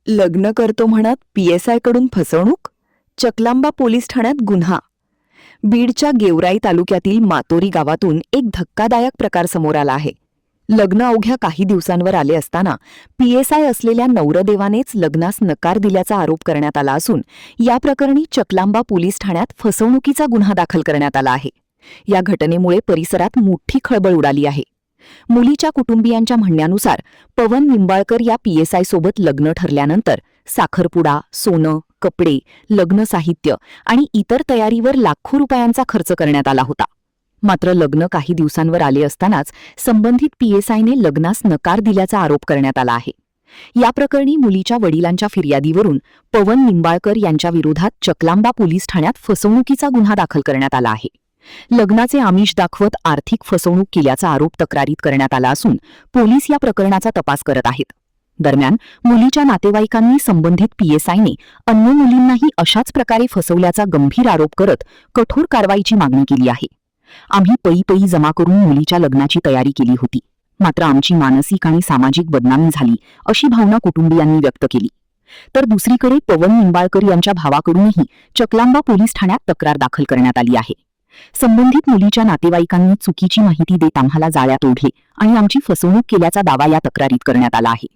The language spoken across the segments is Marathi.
लग्न करतो म्हणत PSI कडून फसवणूक, चकलांबा पोलीस ठाण्यात गुन्हा. बीडच्या गेवराई तालुक्यातील मातोरी गावातून एक धक्कादायक प्रकार समोर आला आहे. लग्न अवघ्या काही दिवसांवर आले असताना PSI असलेल्या नवरदेवानेच लग्नास नकार दिल्याचा आरोप करण्यात आला असून या प्रकरणी चकलांबा पोलीस ठाण्यात फसवणुकीचा गुन्हा दाखल करण्यात आला आहे. या घटनेमुळे परिसरात मोठी खळबळ उडाली आहे. मुलीच्या कुटुंबियांच्या म्हणण्यानुसार पवन निंबाळकर या PSI सोबत लग्न ठरल्यानंतर साखरपुडा, सोनं, कपडे, लग्न साहित्य आणि इतर तयारीवर लाखो रुपयांचा खर्च करण्यात आला होता. मात्र लग्न काही दिवसांवर आले असतानाच संबंधित PSIने लग्नास नकार दिल्याचा आरोप करण्यात आला आहे. या प्रकरणी मुलीच्या वडिलांच्या फिर्यादीवरून पवन निंबाळकर यांच्या विरोधात चकलांबा पोलीस ठाण्यात फसवणुकीचा गुन्हा दाखल करण्यात आला आहे. लग्नाचे आमिष दाखवत आर्थिक फसवणूक केल्याचा आरोप तक्रारीत करण्यात आला असून पोलीस या प्रकरणाचा तपास करत आहेत. दरम्यान मुलीच्या नातेवाईकांनी संबंधित PSIने अन्य मुलींनाही अशाच प्रकारे फसवल्याचा गंभीर आरोप करत कठोर कारवाईची मागणी केली आहे. आम्ही पै जमा करून मुलीच्या लग्नाची तयारी केली होती, मात्र आमची मानसिक आणि सामाजिक बदनामी झाली अशी भावना कुटुंबियांनी व्यक्त केली. तर दुसरीकडे पवन निंबाळकर यांच्या भावाकडूनही चकलांबा पोलीस ठाण्यात तक्रार दाखल करण्यात आली आहे. संबंधित मुलीच्या नातेवाईकांनी चुकीची माहिती देत आम्हाला जाळ्यात ओढले आणि आमची फसवणूक केल्याचा दावा या तक्रारीत करण्यात आला आहे.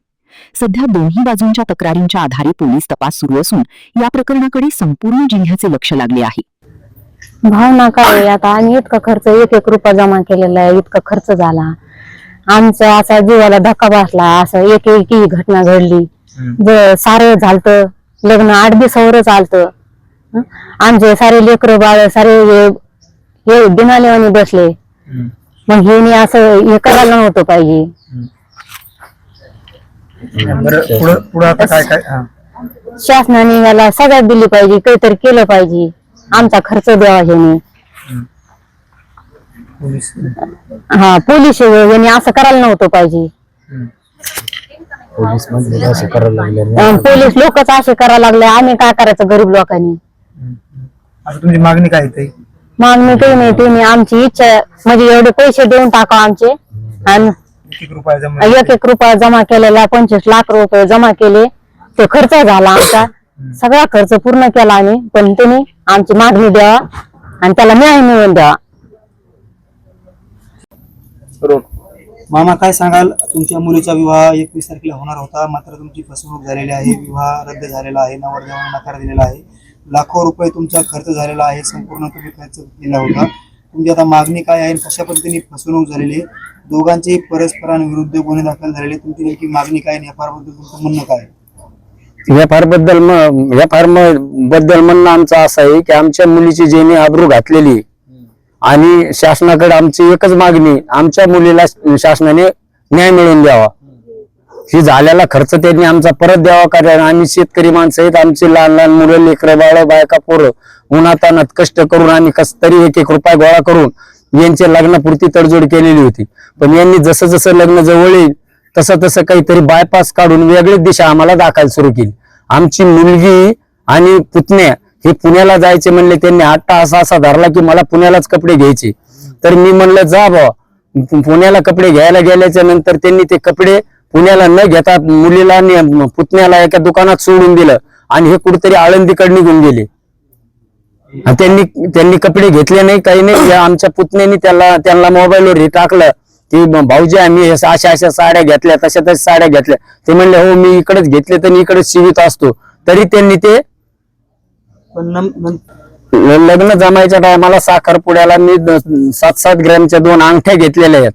सध्या दोन्ही बाजूंच्या तक्रारींच्या आधारे पोलीस तपास सुरू असून या प्रकरणाकडे संपूर्ण जिल्ह्याचे लक्ष लागले आहे. भावना काय, आता आम्ही इतका खर्च, एक रुपया जमा केलेला आहे, इतका खर्च झाला आमचा, असा जीवाला धक्का बसला, असं एक घटना घडली. सारं झालतं, लग्न 8 दिवसावरच आलतं. आमचे सारे लेकर बाळ सारे हे बिनालेवानी बसले. मग हे असं हे करायला नव्हतं पाहिजे. शासनाने याला सगळ्यात दिली पाहिजे, काहीतरी केलं पाहिजे. आमचा खर्च द्यावा ह्याने. पोलीस यांनी असं करायला नव्हतं पाहिजे. पोलीस लोकच असे करायला लागले, आम्ही काय करायचं गरीब लोकांनी. तुमची मागणी काय आहे? मागणी काही नाही, तुम्ही आमची इच्छा म्हणजे एवढे पैसे देऊन टाका आमचे. आणि 1 रुपया जमा केलेला 25 लाख रुपये जमा केले. तो खर्च झाला आमचा, सगळा खर्च पूर्ण केला आम्ही. पण तुम्ही आमची मागणी द्यावा आणि त्याला न्याय मिळवून द्यावा. मामा, काय सांगाल? तुमच्या मुलीचा विवाह 21 तारखेला होणार होता, मात्र तुमची फसवणूक झालेली आहे. विवाह रद्द झालेला आहे, नवरदेवाने नकार दिलेला आहे. लाखो रुपये तुमचा खर्च झालेला आहे, संपूर्ण तुम्ही खर्च केला होता. तुमची आता मागणी काय आहे? कशा पद्धतीने फसवणूक झालेली आहे? दोघांचे परस्परांविरुद्ध गुन्हे दाखल झालेले. तुमची नेमकी मागणी काय? FR-बद्दल तुमचं म्हणणं काय? FR बद्दल म्हणणं आमचं असं आहे की आमच्या मुलीची जेणे आबरू घातलेली आणि शासनाकडे आमची एकच मागणी, आमच्या मुलीला शासनाने न्याय मिळवून द्यावा. ही झालेला खर्च त्यांनी आमचा परत द्यावा. कारण आम्ही शेतकरी माणसं आहेत, आमची लहान लहान मुलं, लेकरं, बाळ, बायका, पोरं उन्हातानात कष्ट करून आम्ही कस तरी 1 रुपया गोळा करून यांच्या लग्नापुरती तडजोड केलेली होती. पण यांनी जसं जसं लग्न जवळ येईल तसं तसं काहीतरी बायपास काढून वेगळीच दिशा आम्हाला दाखवायला सुरू केली. आमची मुलगी आणि पुतण्या हे पुण्याला जायचे म्हणले, त्यांनी 8 तास असा धरला की मला पुण्यालाच कपडे घ्यायचे. तर मी म्हणलं जा बा. पुण्याला कपडे घ्यायला गेल्याच्या नंतर त्यांनी ते कपडे पुण्याला न घेता मुलीला आणि पुतण्याला एका दुकानात सोडून दिलं आणि हे कुठेतरी आळंदीकडे निघून गेले. त्यांनी कपडे घेतले नाही, काही नाही. आमच्या पुतण्यानी त्यांना मोबाईलवर हे टाकलं की भाऊजी आम्ही अशा साड्या घेतल्या, तशा साड्या घेतल्या. ते म्हणले हो मी इकडेच घेतले तर इकडेच शिवित असतो. तरी त्यांनी ते लग्न जमायच्या टायमाला साखरपुड्याला मी 7-7 ग्रॅमच्या 2 अंगठ्या घेतलेल्या आहेत.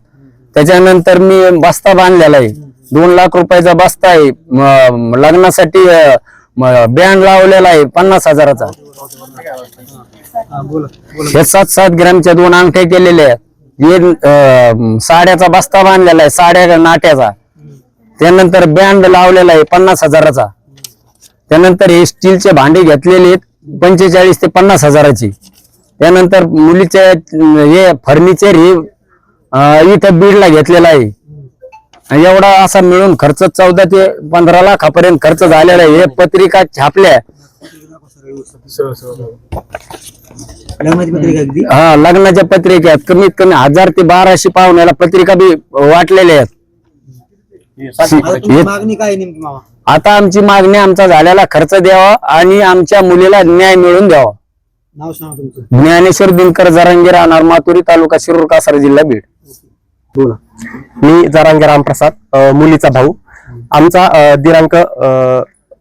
त्याच्यानंतर मी बस्ता बांधलेला आहे, 2 लाख रुपयाचा बस्ता आहे. लग्नासाठी बँड लावलेला आहे 50,000चा. हे 7-7 ग्रॅमच्या 2 अंगठ्या केलेल्या आहेत. साड्याचा बस्ता बांधलेला आहे, साड्या नाट्याचा. त्यानंतर बँड लावलेला आहे 50,000चा. त्यानंतर हे स्टीलचे भांडे घेतलेले आहेत 45 ते 50,000ची. त्यानंतर मुलीचे हे फर्निचर हे इथं बीडला घेतलेला आहे. एवढा असा मिळून खर्च 14 ते 15 लाखापर्यंत खर्च झालेला आहे. हे पत्रिका छापल्या, लग्नाच्या पत्रिका कमीत कमी 1000 ते 1200 पाहुण्याला पत्रिका बी वाटलेल्या आहेत. मागणी काय नेमकी मामा? आता आमची मागणी आमचा झालेला खर्च द्यावा आणि आमच्या मुलीला न्याय मिळवून द्यावा. नाव सांगा तुमचं. ज्ञानेश्वर दिनकर जरांगे, राहणार मातुरी, तालुका शिरूर, कासार, जिल्हा बीड. बोला. मी जरांगे रामप्रसाद, मुलीचा भाऊ. आमचा दिनांक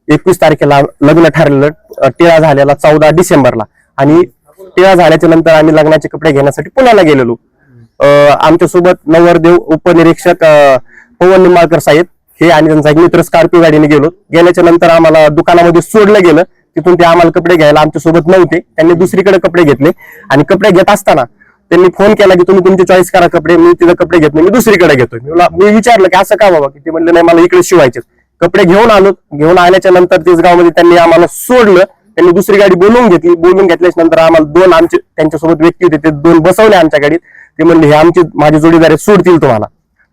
21 तारखेला लग्न ठरलेलं, टिळा झालेला 14 डिसेंबरला, आणि टिळा झाल्याच्या नंतर आम्ही लग्नाचे कपडे घेण्यासाठी पुण्याला गेलेलो. आमच्या सोबत नवरदेव उपनिरीक्षक पवन निंबाळकर साहेब हे आणि त्यांचा एक मित्र स्कॉर्पिओ गाडीने गेलो. गेल्याच्या नंतर आम्हाला दुकानामध्ये सोडलं गेलं. तिथून ते आम्हाला कपडे घ्यायला आमच्या सोबत नव्हते, त्यांनी दुसरीकडे कपडे घेतले. आणि कपडे घेत असताना त्यांनी फोन केला की तुम्ही तुमची चॉईस करा कपडे, मी तिथं कपडे घेत नाही, मी दुसरीकडे घेतोय. मी विचारलं की असं का बाबा, की ते म्हणले नाही मला इकडे शिवायचे. कपडे घेऊन आलो. घेऊन आल्याच्या नंतर तेचगावमध्ये त्यांनी आम्हाला सोडलं. त्यांनी दुसरी गाडी बोलवून घेतली. बोलवून घेतल्याच्या नंतर आम्हाला दोन आमचे त्यांच्यासोबत व्यक्ती होते, ते दोन बसवले आमच्या गाडीत. ते म्हणले हे आमचे माझे जोडीदार आहेत, सोडतील तुम्हाला.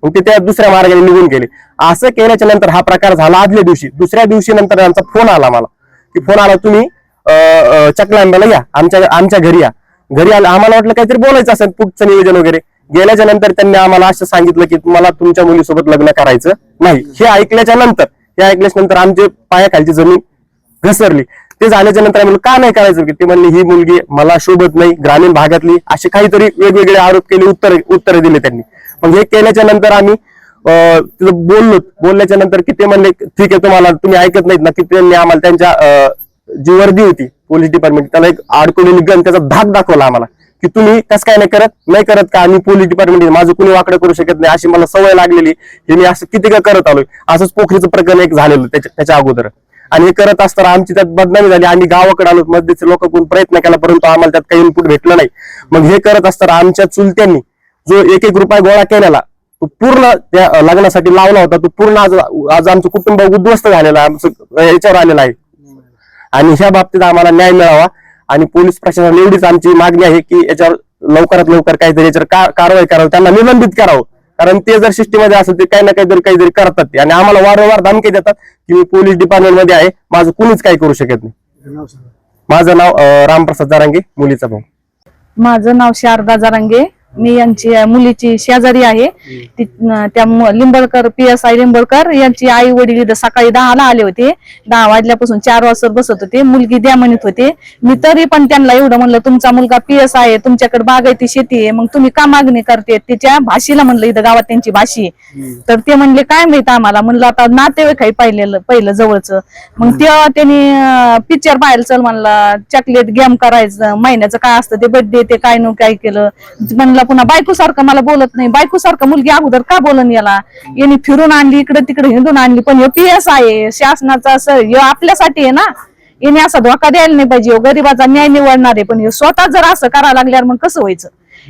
मग ते त्या दुसऱ्या मार्गाने निघून गेले. असं केल्याच्या नंतर हा प्रकार झाला आदल्या दिवशी. दुसऱ्या दिवशी नंतर त्यांचा फोन आला मला, की फोन आला तुम्ही चकलांब्याला या, आमच्या घरी या. घरी आलं, आम्हाला वाटलं काहीतरी बोलायचं असेल, पुढचं नियोजन वगैरे. गेल्याच्या नंतर त्यांनी आम्हाला असं सांगितलं की मला तुमच्या मुलीसोबत लग्न करायचं नाही. हे ऐकल्याच्या नंतर आमच्या पायाखालची जमीन घसरली. ते झाल्याच्या नंतर आम्ही का नाही करायचं, की ते म्हणले ही मुलगी मला शोभत नाही, ग्रामीण भागातली, असे काहीतरी वेगवेगळे आरोप केले, उत्तरे दिले त्यांनी. मग हे केल्याच्या नंतर आम्ही तिथं बोलल्याच्या नंतर की ते म्हणले ठीक आहे, तुम्ही ऐकत नाहीत ना, की त्यांनी आम्हाला त्यांच्या जी वर्दी होती पोलीस डिपार्टमेंट, त्याला एक अडकवलेली गन, त्याचा धाक दाखवला आम्हाला, की तुम्ही कसं काय नाही करत का, आम्ही पोलीस डिपार्टमेंट माझं कुणी वाकडं करू शकत नाही, अशी मला सवय लागलेली, हे मी असं किती काय करत आलोय. असंच पोखरीचं प्रकरण एक झालेलं त्याच्या अगोदर. आणि हे करत असताना आमची त्यात बदनामी झाली. आम्ही गावाकडे आलो, मध्येच लोक कोण प्रयत्न केला, परंतु आम्हाला त्यात काही इनपुट भेटलं नाही. मग हे करत असताना आमच्या चुलत्यांनी जो 1-1 रुपया गोळा केलेला, तो पूर्ण त्या लग्नासाठी लावला होता, तो पूर्ण आज आमचं कुटुंब उद्ध्वस्त झालेला याच्यावर आलेला आहे. आणि ह्या बाबतीत आम्हाला न्याय मिळावा. आणि पोलीस प्रशासनाला एवढीच आमची मागणी आहे की याच्यावर लवकरात लवकर काहीतरी याच्यावर कारवाई करावी, त्यांना निलंबित करावं. कारण ते जर सिस्टीममध्ये असेल ते काही ना काहीतरी करतात ते, आणि आम्हाला वारंवार धमकी देतात की मी पोलीस डिपार्टमेंटमध्ये आहे, माझं कुणीच काही करू शकत नाही. नाव सांगा. माझं नाव रामप्रसाद जरांगे, मुलीचा भाऊ. माझं नाव शारदा जरांगे. मी यांची मुलीची शेजारी आहे. त्या लिंबळकर, PSI लिंबळकर यांची आई वडील इथं सकाळी 10ला आले होते. 10 वाजल्यापासून 4 वाजता बसत होते. मुलगी द्या म्हणत होते. मी तरी पण त्यांना एवढं म्हणलं, तुमचा मुलगा PSI आहे, तुमच्याकडे बागायती शेती आहे, मग तुम्ही का मागणी करते. त्याच्या भाषेला म्हणलं, इथं गावात त्यांची भाषी आहे. तर ते म्हणले काय माहित आम्हाला. म्हणलं आता नातेवाईक आहे पहिलं जवळचं. मग तेव्हा त्यांनी पिक्चर पाहायला चल म्हणला, चॉकलेट गेम करायचं, महिन्याचं काय असतं ते बर्थडे, ते काय नो काय केलं म्हणलं. पुन्हा बायको सारखं मला बोलत नाही, बायको सारखं मुलगी अगोदर का बोलन याला. यांनी फिरून आणली, इकडे तिकडे हिंदून आणली. पण हे PSI आहे, शासनाचा असं आपल्यासाठी आहे ना. याने असा धोका द्यायला नाही पाहिजे. गरीबाचा न्याय निवडणार आहे, पण हे स्वतः जर असं करायला लागल्यावर मग कसं व्हायचं.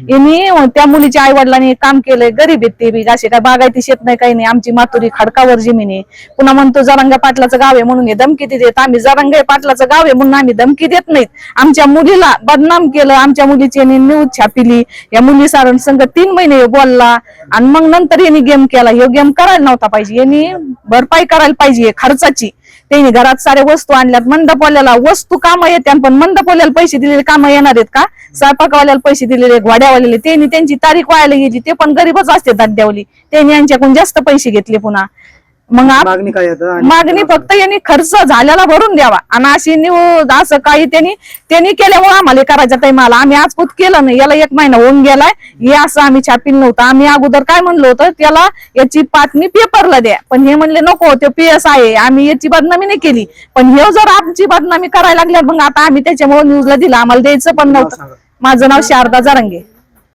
यांनी त्या मुलीच्या आई वडिलांनी काम केलंय. गरीब आहेत ते बी, असे काय बागायती शेत नाही, काही नाही. आमची मातुरी खडकावर जमीन आहे. पुन्हा म्हणतो जरांगे पाटलाचं गाव आहे म्हणून हे धमकी देत. आम्ही जरांगे पाटलाचं गाव आहे म्हणून आम्ही धमकी देत नाहीत. आमच्या मुलीला बदनाम केलं. आमच्या मुलीची न्यूज छापिली. या मुली सारण संघ 3 महिने बोलला, आणि मग नंतर यांनी गेम केला. हे गेम करायला नव्हता पाहिजे. यांनी भरपाई करायला पाहिजे खर्चाची. त्यांनी घरात साऱ्या वस्तू आणल्यात. मंडपवाल्याला वस्तू कामं येते, पण मंडपवाल्याला पैसे दिलेले कामं येणार आहेत का. स्वयंपाकवाल्याला पैसे दिलेले, घोड्यावालेले, त्यांनी त्यांची तारीख व्हायला गेली. ते पण गरीबच असते दाद्यावली. त्यांनी यांच्याकडून जास्त पैसे घेतले. पुन्हा मग मागणी काय आता? मागणी फक्त यांनी खर्च झालेला भरून द्यावा. आणि अशी न्यूज असं काही त्यांनी केल्यामुळे आम्हाला करायच्या टाइमाला आम्ही आजपूत केलं नाही. याला 1 महिना होऊन गेलाय. हे असं आम्ही छापील नव्हतं. आम्ही अगोदर काय म्हणलो होतं, त्याला याची बातमी पेपरला द्या, पण हे म्हणले नको, ते PSI आहे, आम्ही याची बदनामी नाही केली. पण हे जर आमची बदनामी करायला लागल्या, मग आता आम्ही त्याच्यामुळे न्यूजला दिलं. आम्हाला द्यायचं पण नव्हतं. माझं नाव शारदा जरांगे.